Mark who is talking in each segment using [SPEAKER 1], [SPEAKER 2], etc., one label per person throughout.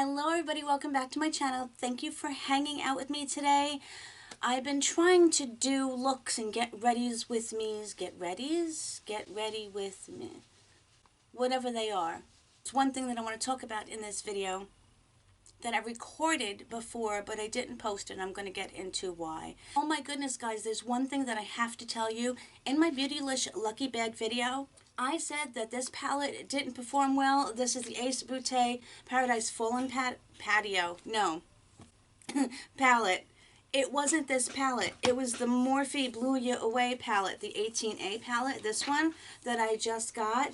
[SPEAKER 1] Hello everybody, welcome back to my channel. Thank you for hanging out with me today. I've been trying to do looks and get readies with me's, get ready with me, whatever they are. It's one thing that I want to talk about in this video that I recorded before, but I didn't post it, and I'm going to get into why. Oh my goodness, guys, there's one thing that I have to tell you. In my Beautylish Lucky Bag video, I said that this palette didn't perform well. This is the Ace Beauté Paradise Fallen Patio. No. Palette. It wasn't this palette. It was the Morphe Blew You Away palette, the 18A palette, this one that I just got.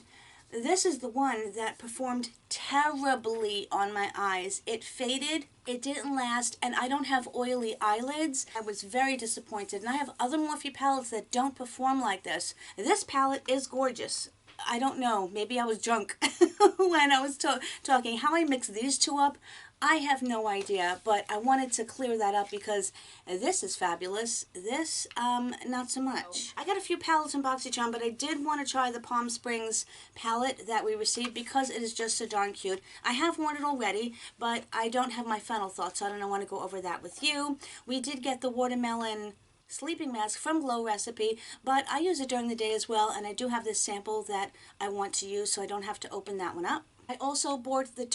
[SPEAKER 1] This is the one that performed terribly on my eyes. It faded, it didn't last, and I don't have oily eyelids. I was very disappointed, and I have other Morphe palettes that don't perform like this. This palette is gorgeous. I don't know, maybe I was drunk when I was talking. How I mix these two up, I have no idea, but I wanted to clear that up because this is fabulous. This, not so much. I got a few palettes in BoxyCharm, but I did want to try the Palm Springs palette that we received because it is just so darn cute. I have worn it already, but I don't have my final thoughts, so I don't want to go over that with you. We did get the Watermelon sleeping mask from Glow Recipe, but I use it during the day as well, and I do have this sample that I want to use, so I don't have to open that one up. I also bought the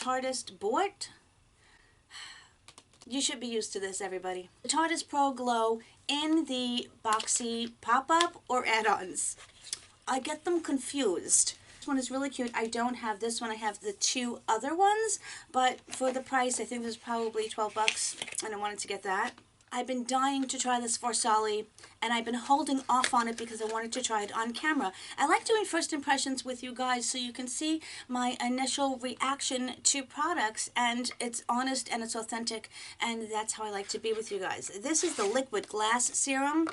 [SPEAKER 1] You should be used to this, everybody. The Tarte Pro Glow in the Boxy pop-up or add-ons. I get them confused. This one is really cute. I don't have this one. I have the two other ones, but for the price, I think this is probably 12 bucks, and I wanted to get that. I've been dying to try this Forsali, and I've been holding off on it because I wanted to try it on camera. I like doing first impressions with you guys so you can see my initial reaction to products, and it's honest and it's authentic, and that's how I like to be with you guys. This is the Liquid Glass Serum.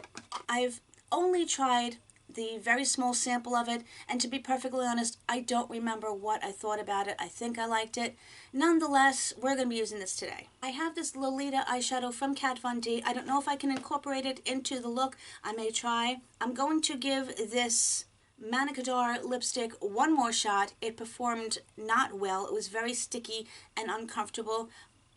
[SPEAKER 1] I've only tried the very small sample of it, and to be perfectly honest, I don't remember what I thought about it. I think I liked it. Nonetheless, we're going to be using this today. I have this Lolita eyeshadow from Kat Von D. I don't know if I can incorporate it into the look. I may try. I'm going to give this Manicador lipstick one more shot. It performed not well. It was very sticky and uncomfortable,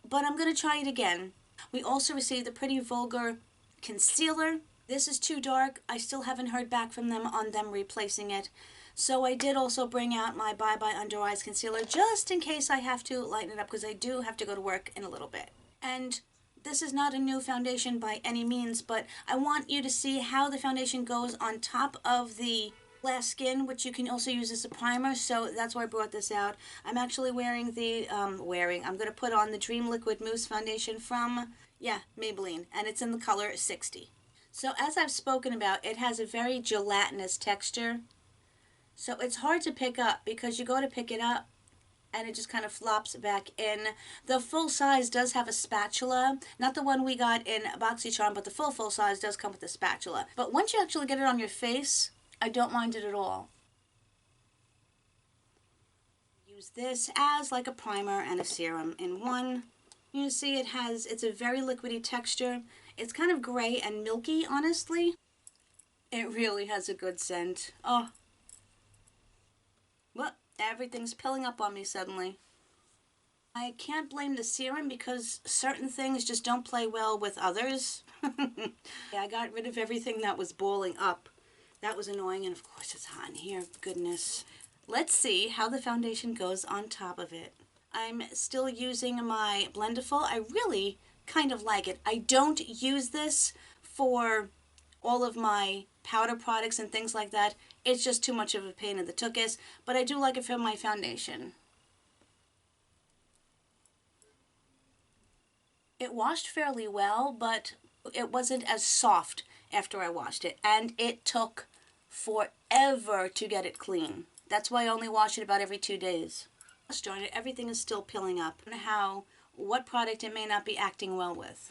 [SPEAKER 1] but I'm going to try it again. We also received the Pretty Vulgar concealer. This is too dark. I still haven't heard back from them on them replacing it. So I did also bring out my Bye Bye Under Eyes concealer just in case I have to lighten it up because I do have to go to work in a little bit. And this is not a new foundation by any means, but I want you to see how the foundation goes on top of the glass skin, which you can also use as a primer, so that's why I brought this out. I'm actually wearing the, I'm going to put on the Dream Liquid Mousse Foundation from, Maybelline, and it's in the color 60. So as I've spoken about, it has a very gelatinous texture. So it's hard to pick up because you go to pick it up and it just kind of flops back in. The full size does have a spatula. Not the one we got in BoxyCharm, but the full size does come with a spatula. But once you actually get it on your face, I don't mind it at all. Use this as like a primer and a serum in one. You see it's a very liquidy texture. It's kind of gray and milky, honestly. It really has a good scent. Oh. Well, everything's pilling up on me suddenly. I can't blame the serum because certain things just don't play well with others. I got rid of everything that was balling up. That was annoying, and of course it's hot in here. Goodness. Let's see how the foundation goes on top of it. I'm still using my Blendiful. I really kind of like it. I don't use this for all of my powder products and things like that. It's just too much of a pain in the tuchus, but I do like it for my foundation. It washed fairly well, but it wasn't as soft after I washed it, and it took forever to get it clean. That's why I only wash it about every 2 days. Darn it, everything is still peeling up. I don't know what product it may not be acting well with.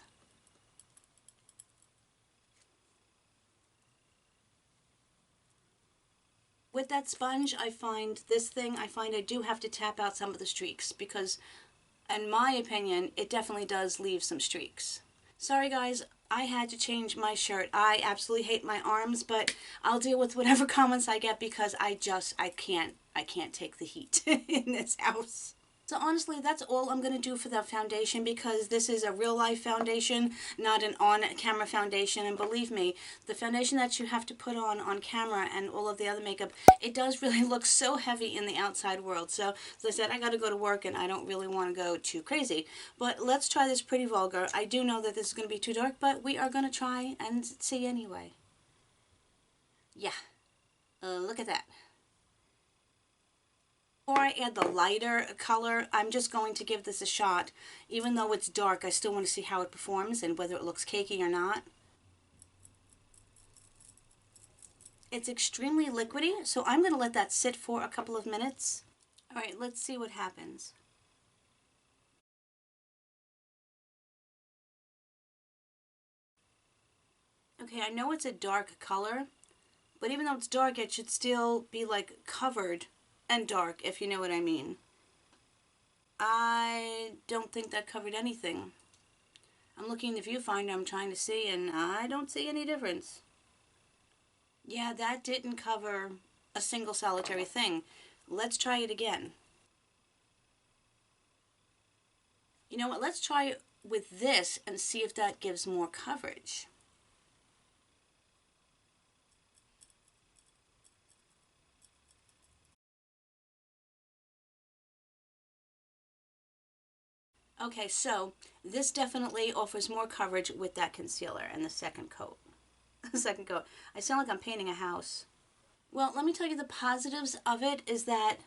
[SPEAKER 1] With that sponge, I find I do have to tap out some of the streaks because, in my opinion, it definitely does leave some streaks. Sorry guys, I had to change my shirt. I absolutely hate my arms, but I'll deal with whatever comments I get because I can't take the heat in this house. So honestly, that's all I'm going to do for the foundation because this is a real life foundation, not an on-camera foundation. And believe me, the foundation that you have to put on camera and all of the other makeup, it does really look so heavy in the outside world. So as I said, I got to go to work and I don't really want to go too crazy. But let's try this Pretty Vulgar. I do know that this is going to be too dark, but we are going to try and see anyway. Yeah, look at that. Before I add the lighter color, I'm just going to give this a shot. Even though it's dark, I still want to see how it performs and whether it looks cakey or not. It's extremely liquidy, so I'm going to let that sit for a couple of minutes. Alright, let's see what happens. Okay, I know it's a dark color, but even though it's dark, it should still be like covered and dark, if you know what I mean. I don't think that covered anything. I'm looking in the viewfinder, I'm trying to see, and I don't see any difference. Yeah, that didn't cover a single solitary thing. Let's try it again. You know what, let's try it with this and see if that gives more coverage. Okay, so this definitely offers more coverage with that concealer and the second coat. The second coat. I sound like I'm painting a house. Well, let me tell you the positives of it is that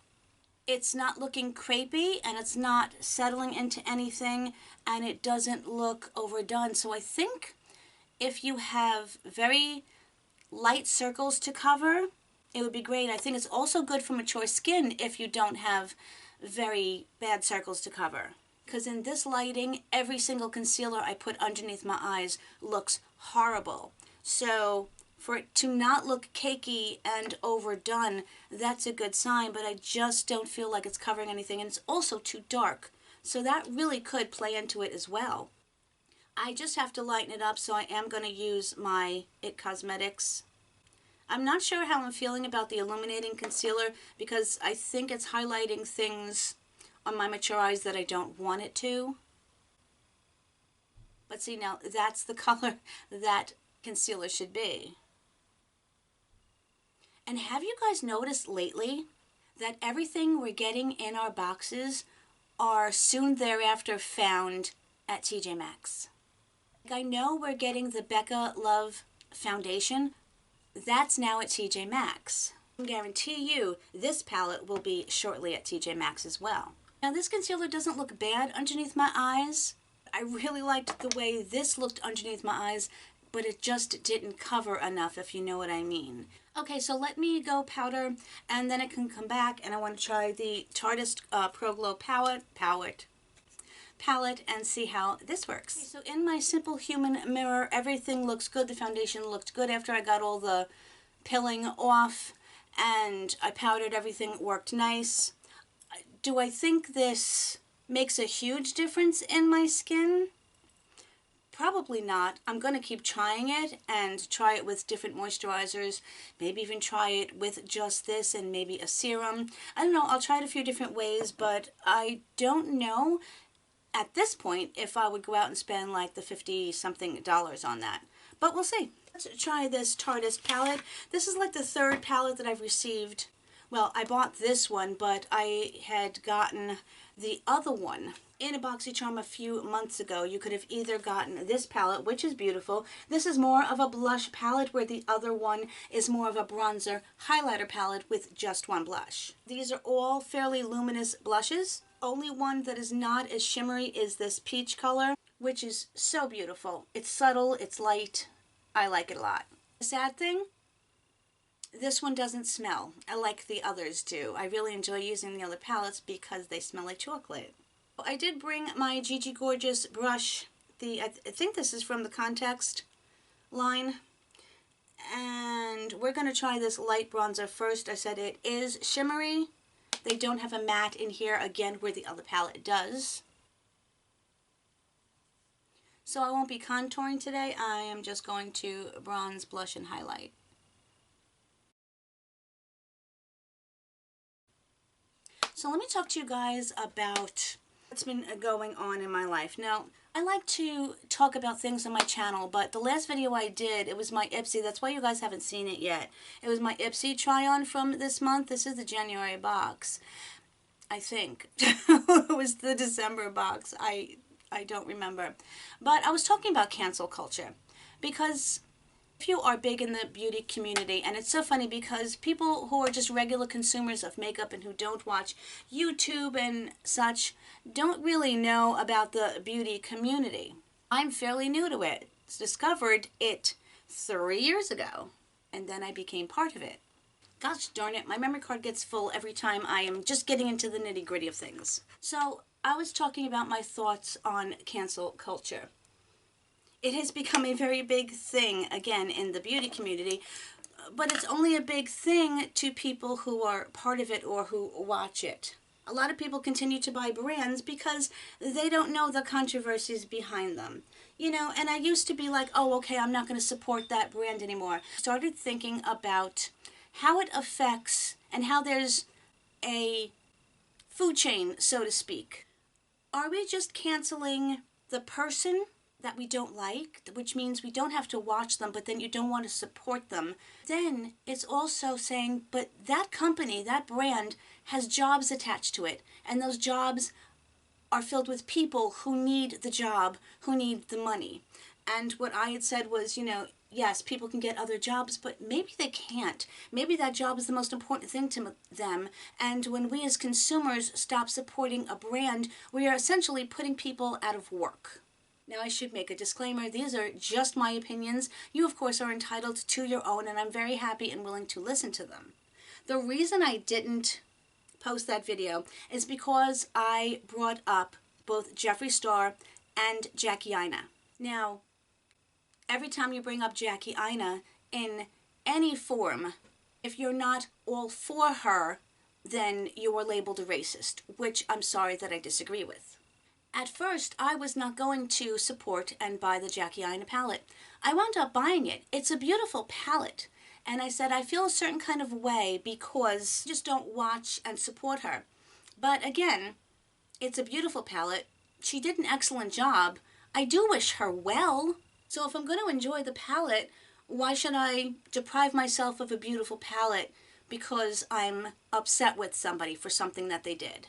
[SPEAKER 1] it's not looking crepey and it's not settling into anything and it doesn't look overdone. So I think if you have very light circles to cover, it would be great. I think it's also good for mature skin if you don't have very bad circles to cover. Because in this lighting, every single concealer I put underneath my eyes looks horrible. So for it to not look cakey and overdone, that's a good sign, but I just don't feel like it's covering anything, and it's also too dark. So that really could play into it as well. I just have to lighten it up, so I am going to use my IT Cosmetics. I'm not sure how I'm feeling about the illuminating concealer because I think it's highlighting things on my mature eyes that I don't want it to. But see, now that's the color that concealer should be. And have you guys noticed lately that everything we're getting in our boxes are soon thereafter found at TJ Maxx? I know we're getting the Becca Love foundation. That's now at TJ Maxx. I can guarantee you this palette will be shortly at TJ Maxx as well. Now this concealer doesn't look bad underneath my eyes. I really liked the way this looked underneath my eyes, but it just didn't cover enough, if you know what I mean. Okay, so let me go powder, and then I can come back, and I want to try the Tarteist Pro Glow palette and see how this works. Okay, so in my Simple Human mirror, everything looks good. The foundation looked good after I got all the pilling off, and I powdered everything, worked nice. Do I think this makes a huge difference in my skin? Probably not. I'm going to keep trying it and try it with different moisturizers, maybe even try it with just this and maybe a serum. I don't know, I'll try it a few different ways, but I don't know at this point if I would go out and spend like the $50-something on that. But we'll see. Let's try this Tarteist palette. This is like the third palette that I've received. Well, I bought this one, but I had gotten the other one in a BoxyCharm a few months ago. You could have either gotten this palette, which is beautiful. This is more of a blush palette, where the other one is more of a bronzer highlighter palette with just one blush. These are all fairly luminous blushes. Only one that is not as shimmery is this peach color, which is so beautiful. It's subtle, it's light. I like it a lot. The sad thing, this one doesn't smell like the others do. I really enjoy using the other palettes because they smell like chocolate. I did bring my Gigi Gorgeous brush. I think this is from the Context line. And we're going to try this light bronzer first. I said it is shimmery. They don't have a matte in here, again, where the other palette does. So I won't be contouring today. I am just going to bronze, blush, and highlight. So let me talk to you guys about what's been going on in my life. Now, I like to talk about things on my channel, but the last video I did, it was my Ipsy. That's why you guys haven't seen it yet. It was my Ipsy try-on from this month. This is the January box, I think. It was the December box. I don't remember. But I was talking about cancel culture because if you are big in the beauty community, and it's so funny because people who are just regular consumers of makeup and who don't watch YouTube and such don't really know about the beauty community. I'm fairly new to it. Discovered it 3 years ago, and then I became part of it. Gosh darn it, my memory card gets full every time I am just getting into the nitty-gritty of things. So I was talking about my thoughts on cancel culture. It has become a very big thing, again, in the beauty community, but it's only a big thing to people who are part of it or who watch it. A lot of people continue to buy brands because they don't know the controversies behind them. You know, and I used to be like, oh, okay, I'm not going to support that brand anymore. Started thinking about how it affects and how there's a food chain, so to speak. Are we just canceling the person that we don't like, which means we don't have to watch them, but then you don't want to support them? Then it's also saying, but that company, that brand, has jobs attached to it, and those jobs are filled with people who need the job, who need the money. And what I had said was, you know, yes, people can get other jobs, but maybe they can't. Maybe that job is the most important thing to them. And when we as consumers stop supporting a brand, we are essentially putting people out of work. Now, I should make a disclaimer. These are just my opinions. You, of course, are entitled to your own, and I'm very happy and willing to listen to them. The reason I didn't post that video is because I brought up both Jeffree Star and Jackie Aina. Now, every time you bring up Jackie Aina in any form, if you're not all for her, then you are labeled a racist, which I'm sorry that I disagree with. At first, I was not going to support and buy the Jackie Aina palette. I wound up buying it. It's a beautiful palette. And I said, I feel a certain kind of way because I just don't watch and support her. But again, it's a beautiful palette. She did an excellent job. I do wish her well. So if I'm going to enjoy the palette, why should I deprive myself of a beautiful palette because I'm upset with somebody for something that they did?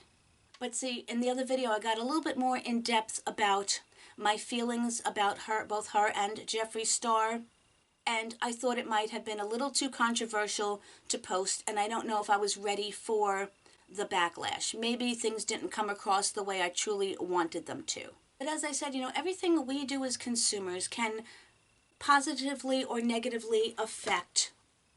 [SPEAKER 1] But see, in the other video, I got a little bit more in depth about my feelings about her, both her and Jeffree Star. And I thought it might have been a little too controversial to post, and I don't know if I was ready for the backlash. Maybe things didn't come across the way I truly wanted them to. But as I said, you know, everything we do as consumers can positively or negatively affect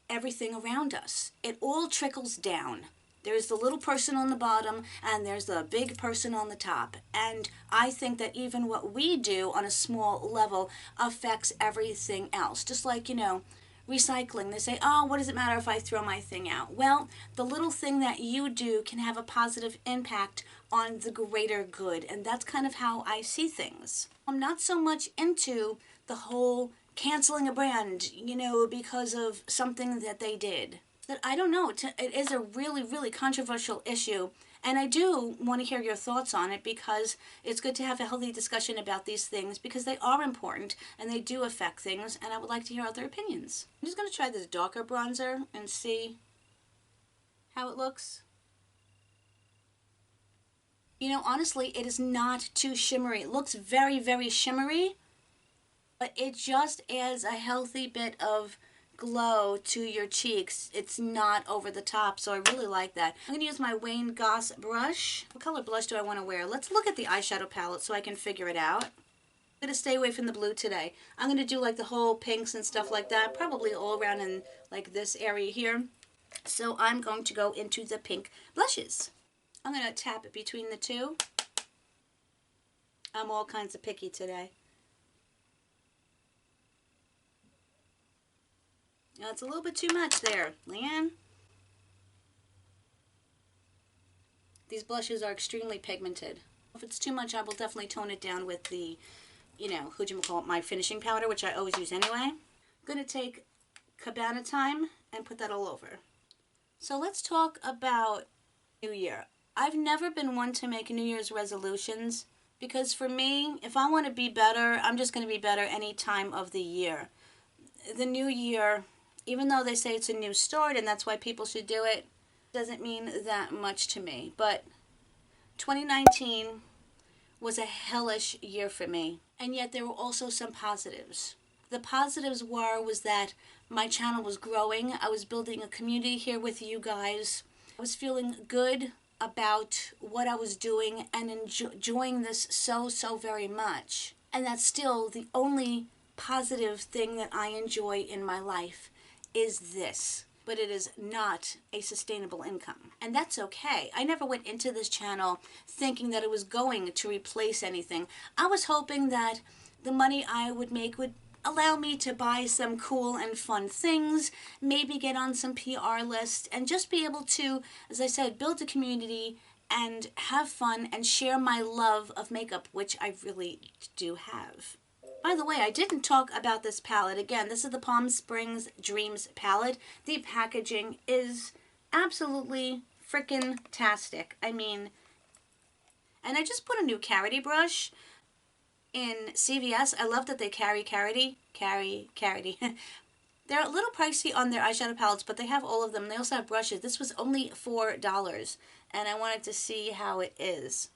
[SPEAKER 1] everything around us. It all trickles down. There's the little person on the bottom, and there's the big person on the top. And I think that even what we do on a small level affects everything else. Just like, you know, recycling. They say, oh, what does it matter if I throw my thing out? Well, the little thing that you do can have a positive impact on the greater good. And that's kind of how I see things. I'm not so much into the whole canceling a brand, you know, because of something that they did. That I don't know, it is a really, really controversial issue, and I do want to hear your thoughts on it because it's good to have a healthy discussion about these things because they are important and they do affect things, and I would like to hear other opinions. I'm just going to try this darker bronzer and see how it looks. You know, honestly, it is not too shimmery. It looks very, very shimmery, but it just adds a healthy bit of glow to your cheeks. It's not over the top, so I really like that. I'm going to use my Wayne Goss brush. What color blush do I want to wear? Let's look at the eyeshadow palette so I can figure it out. I'm going to stay away from the blue today. I'm going to do like the whole pinks and stuff like that, probably all around in like this area here. So I'm going to go into the pink blushes. I'm going to tap it between the two. I'm all kinds of picky today. Now, it's a little bit too much there, Leanne. These blushes are extremely pigmented. If it's too much, I will definitely tone it down with the, you know, my finishing powder, which I always use anyway. I'm going to take Cabana Time and put that all over. So let's talk about New Year. I've never been one to make New Year's resolutions because for me, if I want to be better, I'm just going to be better any time of the year. The new year, even though they say it's a new start and that's why people should do it, doesn't mean that much to me. But 2019 was a hellish year for me. And yet there were also some positives. The positives was that my channel was growing. I was building a community here with you guys. I was feeling good about what I was doing and enjoying this so very much. And that's still the only positive thing that I enjoy in my life is this. But it is not a sustainable income. And that's okay. I never went into this channel thinking that it was going to replace anything. I was hoping that the money I would make would allow me to buy some cool and fun things, maybe get on some PR lists, and just be able to, as I said, build a community and have fun and share my love of makeup, which I really do have. By the way, I didn't talk about this palette. Again, this is the Palm Springs Dreams palette. The packaging is absolutely freaking tastic. I mean, and I just put a new Carity brush in CVS. I love that they carry Carity. They're a little pricey on their eyeshadow palettes, but they have all of them. They also have brushes. This was only $4, and I wanted to see how it is.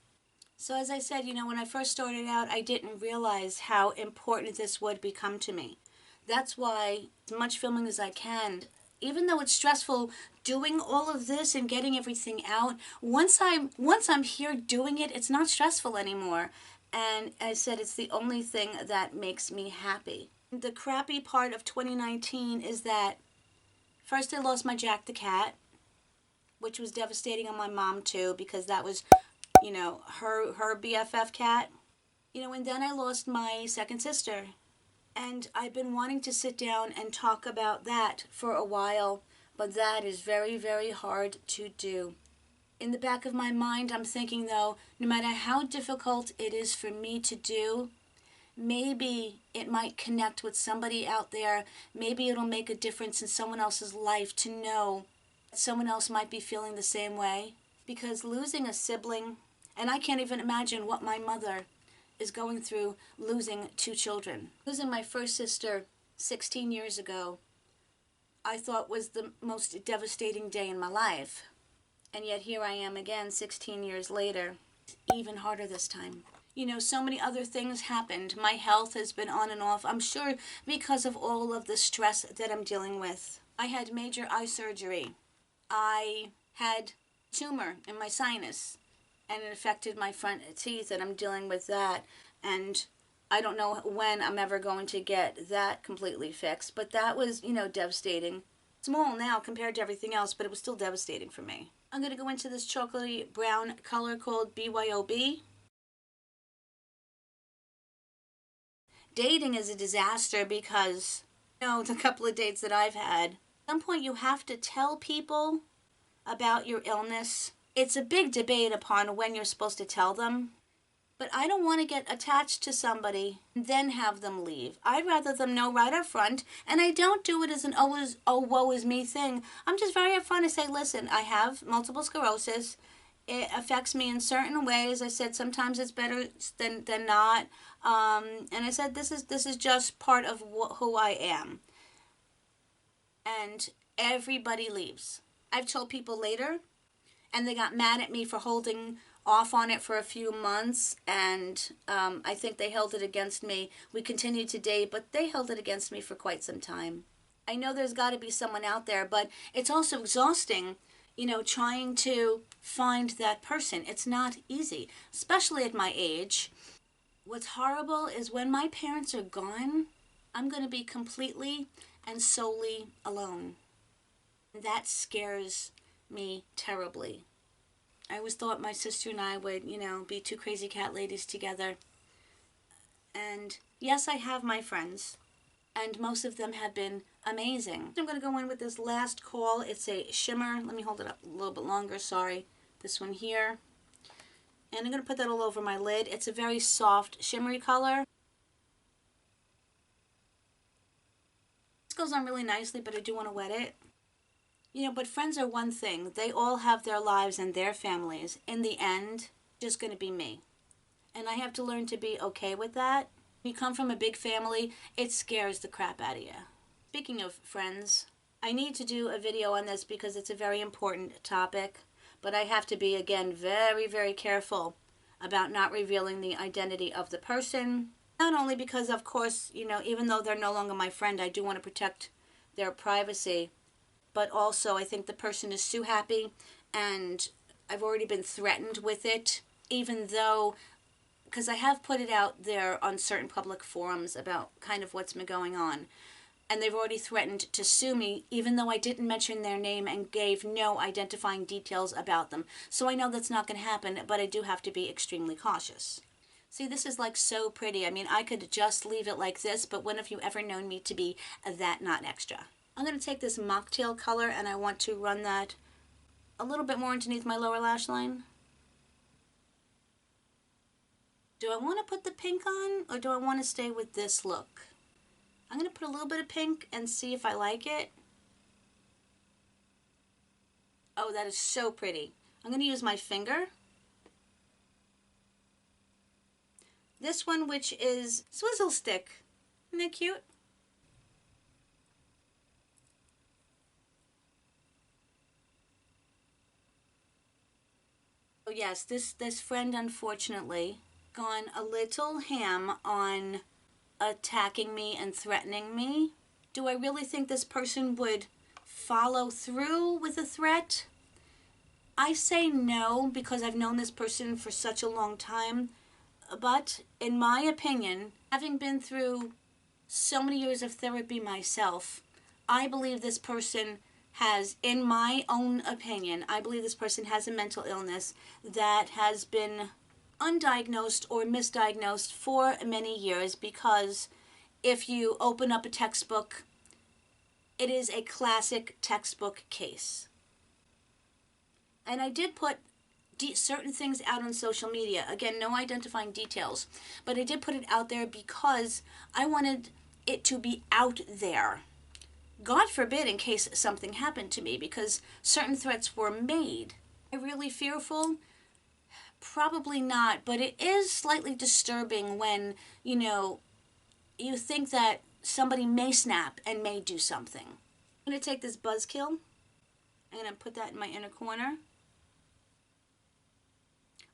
[SPEAKER 1] So as I said, you know, when I first started out, I didn't realize how important this would become to me. That's why as much filming as I can, even though it's stressful doing all of this and getting everything out, once I'm here doing it, it's not stressful anymore. And as I said, it's the only thing that makes me happy. The crappy part of 2019 is that first I lost my Jack the cat, which was devastating on my mom too, because that was, you know, her BFF cat. You know, and then I lost my second sister. And I've been wanting to sit down and talk about that for a while, but that is very hard to do. In the back of my mind, I'm thinking though, no matter how difficult it is for me to do, maybe it might connect with somebody out there. Maybe it'll make a difference in someone else's life to know that someone else might be feeling the same way. Because losing a sibling, and I can't even imagine what my mother is going through losing 2 children. Losing my first sister 16 years ago, I thought was the most devastating day in my life. And yet here I am again 16 years later. It's even harder this time. You know, so many other things happened. My health has been on and off, I'm sure because of all of the stress that I'm dealing with. I had major eye surgery. I had tumor in my sinus, and it affected my front teeth, and I'm dealing with that. And I don't know when I'm ever going to get that completely fixed, but that was, you know, devastating. Small now compared to everything else, but it was still devastating for me. I'm going to go into this chocolatey brown color called BYOB. Dating is a disaster because, you know, the couple of dates that I've had, at some point you have to tell people about your illness. It's a big debate upon when you're supposed to tell them. But I don't want to get attached to somebody and then have them leave. I'd rather them know right up front, and I don't do it as an always, oh, woe is me thing. I'm just very upfront and say, listen, I have multiple sclerosis. It affects me in certain ways. I said sometimes it's better than not. And I said this is just part of who I am. And everybody leaves. I've told people later, and they got mad at me for holding off on it for a few months, and I think they held it against me. We continued to date, but they held it against me for quite some time. I know there's got to be someone out there, but it's also exhausting, you know, trying to find that person. It's not easy, especially at my age. What's horrible is when my parents are gone, I'm going to be completely and solely alone. That scares me terribly. I always thought my sister and I would, you know, be 2 crazy cat ladies together. And yes, I have my friends, and most of them have been amazing. I'm going to go in with this last call. It's a shimmer. Let me hold it up a little bit longer, sorry. This one here. And I'm going to put that all over my lid. It's a very soft, shimmery color. This goes on really nicely, but I do want to wet it. You know, but friends are one thing. They all have their lives and their families. In the end, just going to be me. And I have to learn to be okay with that. You come from a big family, it scares the crap out of you. Speaking of friends, I need to do a video on this because it's a very important topic, but I have to be, again, very, very careful about not revealing the identity of the person. Not only because, of course, you know, even though they're no longer my friend, I do want to protect their privacy, but also I think the person is too happy and I've already been threatened with it, even though, because I have put it out there on certain public forums about kind of what's been going on. And they've already threatened to sue me, even though I didn't mention their name and gave no identifying details about them. So I know that's not going to happen, but I do have to be extremely cautious. See, this is like so pretty. I mean, I could just leave it like this, but when have you ever known me to be that not extra? I'm going to take this mocktail color and I want to run that a little bit more underneath my lower lash line. Do I want to put the pink on or do I want to stay with this look? I'm going to put a little bit of pink and see if I like it. Oh, that is so pretty. I'm going to use my finger. This one, which is Swizzle Stick. Isn't that cute? Oh yes, this friend unfortunately gone a little ham on attacking me and threatening me. Do I really think this person would follow through with a threat? I say no because I've known this person for such a long time. But in my opinion, having been through so many years of therapy myself, I believe this person has, in my own opinion, I believe this person has a mental illness that has been undiagnosed or misdiagnosed for many years, because if you open up a textbook, it is a classic textbook case. And I did put certain things out on social media. Again, no identifying details, but I did put it out there because I wanted it to be out there. God forbid in case something happened to me, because certain threats were made. Am I really fearful? Probably not, but it is slightly disturbing when, you know, you think that somebody may snap and may do something. I'm going to take this Buzzkill. I'm going to put that in my inner corner.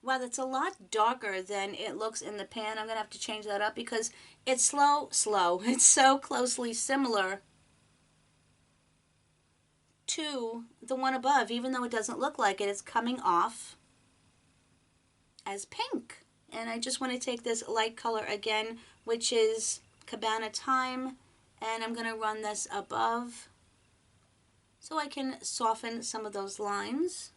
[SPEAKER 1] Wow, that's a lot darker than it looks in the pan. I'm going to have to change that up because it's slow. It's so closely similar to the one above, even though it doesn't look like it. It's coming off as pink. And I just want to take this light color again, which is Cabana Time, and I'm going to run this above so I can soften some of those lines.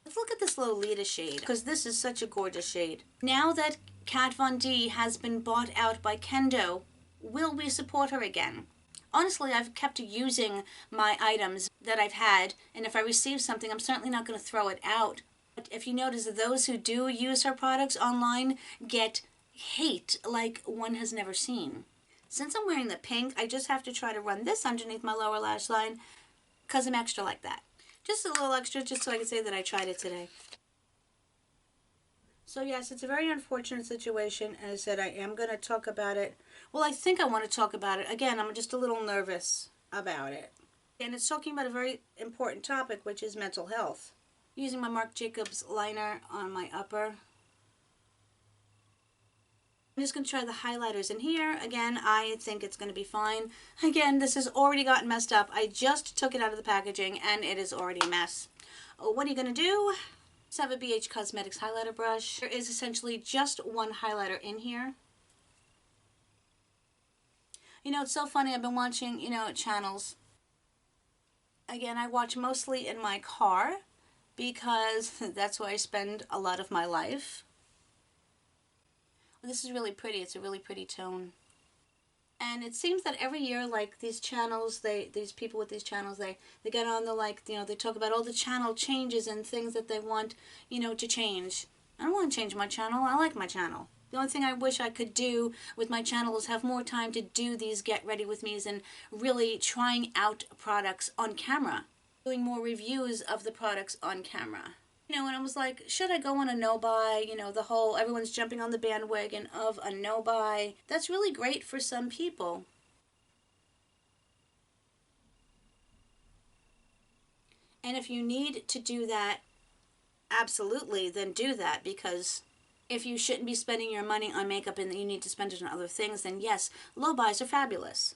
[SPEAKER 1] Let's look at this Lolita shade, because this is such a gorgeous shade. Now that Kat Von D has been bought out by Kendo, will we support her again? Honestly, I've kept using my items that I've had, and if I receive something, I'm certainly not going to throw it out. But if you notice, those who do use her products online get hate like one has never seen. Since I'm wearing the pink, I just have to try to run this underneath my lower lash line because I'm extra like that. Just a little extra, just so I can say that I tried it today. So yes, it's a very unfortunate situation. As I said, I am going to talk about it. Well, I think I want to talk about it. Again, I'm just a little nervous about it. And it's talking about a very important topic, which is mental health. Using my Marc Jacobs liner on my upper. I'm just going to try the highlighters in here. Again, I think it's going to be fine. Again, this has already gotten messed up. I just took it out of the packaging and it is already a mess. What are you going to do? Just have a BH Cosmetics highlighter brush. There is essentially just one highlighter in here. You know, it's so funny. I've been watching, you know, channels. Again, I watch mostly in my car because that's where I spend a lot of my life. This is really pretty. It's a really pretty tone. And it seems that every year, like, these channels, these people with these channels, they get on the, like, you know, they talk about all the channel changes and things that they want, you know, to change. I don't want to change my channel. I like my channel. The only thing I wish I could do with my channel is have more time to do these get ready with me's and really trying out products on camera. doing more reviews of the products on camera. You know, and I was like, should I go on a no-buy? You know, the whole, everyone's jumping on the bandwagon of a no-buy. That's really great for some people. And if you need to do that, absolutely, then do that, because if you shouldn't be spending your money on makeup and you need to spend it on other things, then yes, low buys are fabulous.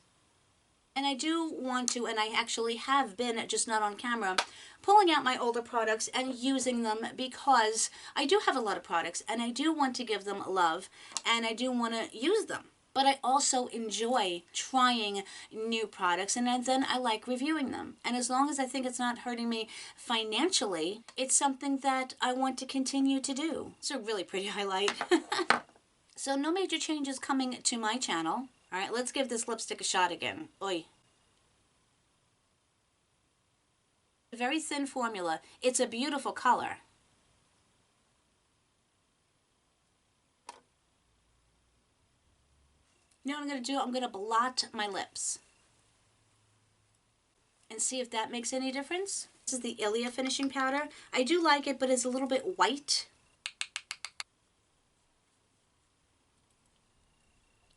[SPEAKER 1] And I do want to, and I actually have been, just not on camera, pulling out my older products and using them, because I do have a lot of products and I do want to give them love and I do want to use them. But I also enjoy trying new products, and then I like reviewing them. And as long as I think it's not hurting me financially, it's something that I want to continue to do. It's a really pretty highlight. So no major changes coming to my channel. All right, let's give this lipstick a shot again. Oi. A very thin formula. It's a beautiful color. You know what I'm going to do? I'm going to blot my lips and see if that makes any difference. This is the Ilia finishing powder. I do like it, but it's a little bit white.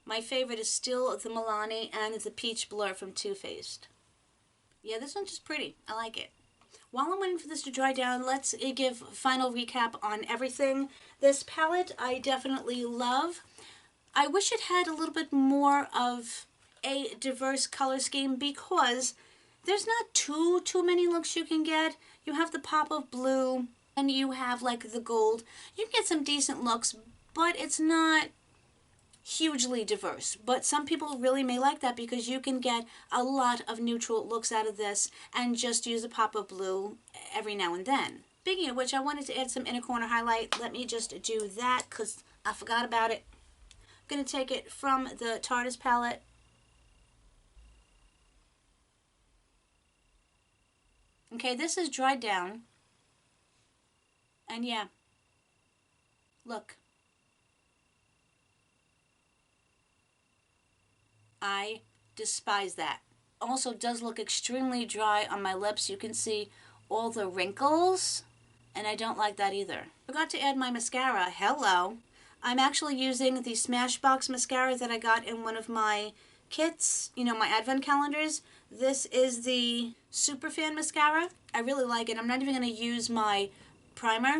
[SPEAKER 1] My favorite is still the Milani and the Peach Blur from Too Faced. Yeah, this one's just pretty. I like it. While I'm waiting for this to dry down, let's give final recap on everything. This palette I definitely love. I wish it had a little bit more of a diverse color scheme, because there's not too many looks you can get. You have the pop of blue and you have like the gold. You can get some decent looks, but it's not hugely diverse. But some people really may like that, because you can get a lot of neutral looks out of this and just use a pop of blue every now and then. Speaking of which, I wanted to add some inner corner highlight. Let me just do that because I forgot about it. I'm going to take it from the Tarte palette. Okay, this is dried down. And yeah, look. I despise that. Also does look extremely dry on my lips. You can see all the wrinkles, and I don't like that either. Forgot to add my mascara. Hello. I'm actually using the Smashbox mascara that I got in one of my kits, you know, my advent calendars. This is the Superfan mascara. I really like it. I'm not even going to use my primer.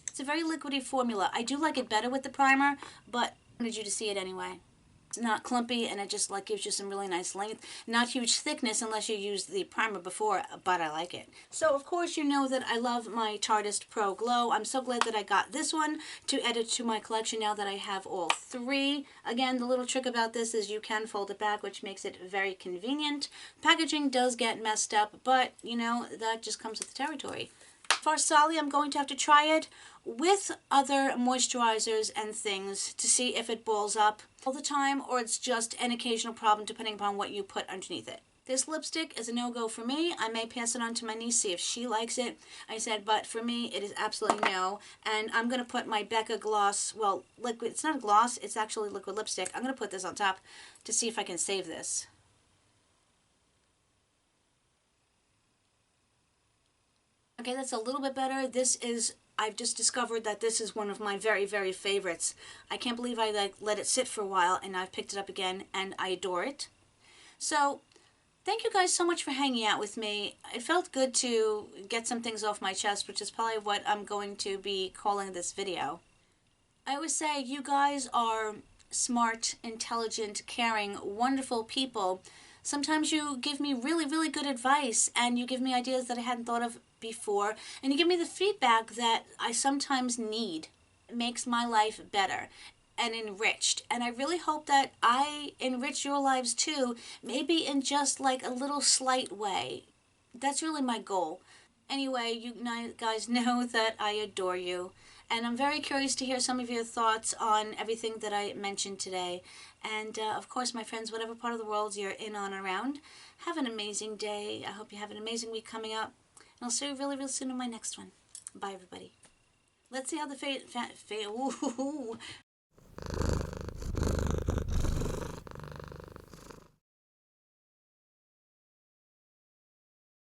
[SPEAKER 1] It's a very liquidy formula. I do like it better with the primer, but I wanted you to see it anyway. It's not clumpy, and it just like gives you some really nice length. Not huge thickness unless you use the primer before, but I like it. So of course you know that I love my Tarte Pro Glow. I'm so glad that I got this one to add it to my collection now that I have all three. Again, the little trick about this is you can fold it back, which makes it very convenient. Packaging does get messed up, but you know, that just comes with the territory. Farsali, I'm going to have to try it with other moisturizers and things to see if it balls up all the time, or it's just an occasional problem depending upon what you put underneath it. This lipstick is a no-go for me. I may pass it on to my niece, see if she likes it. I said, but for me, it is absolutely no. And I'm going to put my Becca gloss, well, liquid, it's not a gloss, it's actually liquid lipstick. I'm going to put this on top to see if I can save this. Okay, that's a little bit better. This is, I've just discovered that this is one of my very, very favorites. I can't believe I let it sit for a while, and I've picked it up again, and I adore it. So, thank you guys so much for hanging out with me. It felt good to get some things off my chest, which is probably what I'm going to be calling this video. I always say you guys are smart, intelligent, caring, wonderful people. Sometimes you give me really, really good advice, and you give me ideas that I hadn't thought of before, and you give me the feedback that I sometimes need. It makes my life better and enriched, and I really hope that I enrich your lives too, maybe in just like a little slight way. That's really my goal. Anyway, you guys know that I adore you, and I'm very curious to hear some of your thoughts on everything that I mentioned today. And of course, my friends, whatever part of the world you're in, on, around, have an amazing day. I hope you have an amazing week coming up. And I'll see you really, really soon in my next one. Bye, everybody. Let's see how the